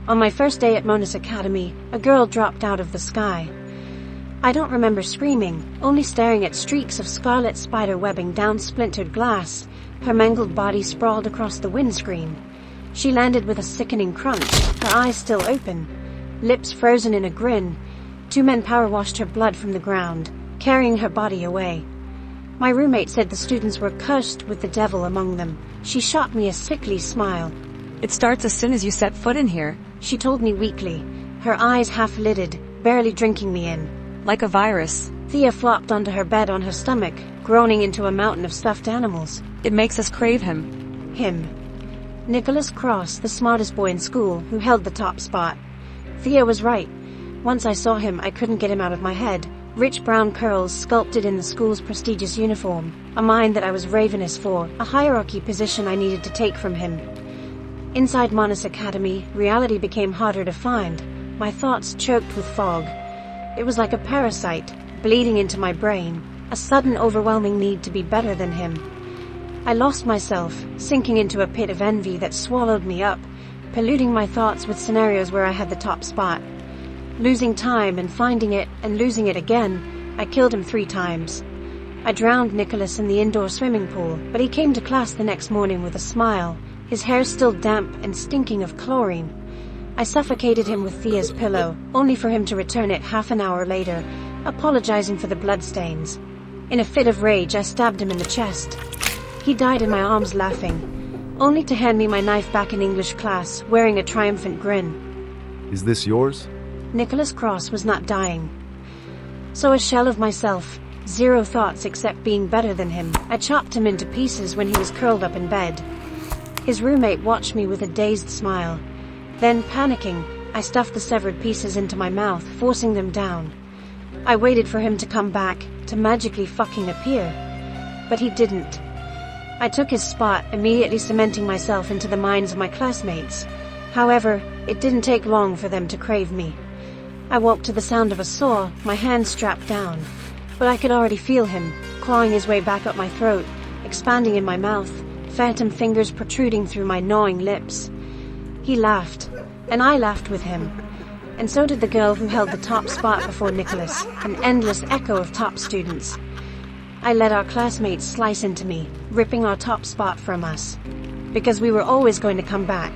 On my first day at Mona's Academy, a girl dropped out of the sky. I don't remember screaming, only staring at streaks of scarlet spider webbing down splintered glass, her mangled body sprawled across the windscreen. She landed with a sickening crunch, her eyes still open, lips frozen in a grin. 2 men power washed her blood from the ground, carrying her body away. My roommate said the students were cursed with the devil among them. She shot me a sickly smile. It starts as soon as you set foot in here. She told me weakly, her eyes half-lidded, barely drinking me in. Like a virus. Thea flopped onto her bed on her stomach, groaning into a mountain of stuffed animals. It makes us crave him. Him. Nicholas Cross, the smartest boy in school, who held the top spot. Thea was right. Once I saw him, I couldn't get him out of my head. Rich brown curls sculpted in the school's prestigious uniform. A mind that I was ravenous for, a hierarchy position I needed to take from him. Inside Mona's Academy, reality became harder to find. My thoughts choked with fog. It was like a parasite, bleeding into my brain, a sudden overwhelming need to be better than him. I lost myself, sinking into a pit of envy that swallowed me up, polluting my thoughts with scenarios where I had the top spot. Losing time and finding it and losing it again, I killed him 3 times. I drowned Nicholas in the indoor swimming pool, but he came to class the next morning with a smile, his hair still damp and stinking of chlorine. I suffocated him with Thea's pillow, only for him to return it half an hour later, apologizing for the bloodstains. In a fit of rage, I stabbed him in the chest. He died in my arms laughing, only to hand me my knife back in English class, wearing a triumphant grin. Is this yours? Nicholas Cross was not dying. So a shell of myself, 0 thoughts except being better than him, I chopped him into pieces when he was curled up in bed. His roommate watched me with a dazed smile. Then, panicking, I stuffed the severed pieces into my mouth, forcing them down. I waited for him to come back, to magically fucking appear. But he didn't. I took his spot, immediately cementing myself into the minds of my classmates. However, it didn't take long for them to crave me. I woke to the sound of a saw, my hand strapped down. But I could already feel him, clawing his way back up my throat, expanding in my mouth, phantom fingers protruding through my gnawing lips. He laughed, and I laughed with him. And so did the girl who held the top spot before Nicholas, an endless echo of top students. I let our classmates slice into me, ripping our top spot from us. Because we were always going to come back.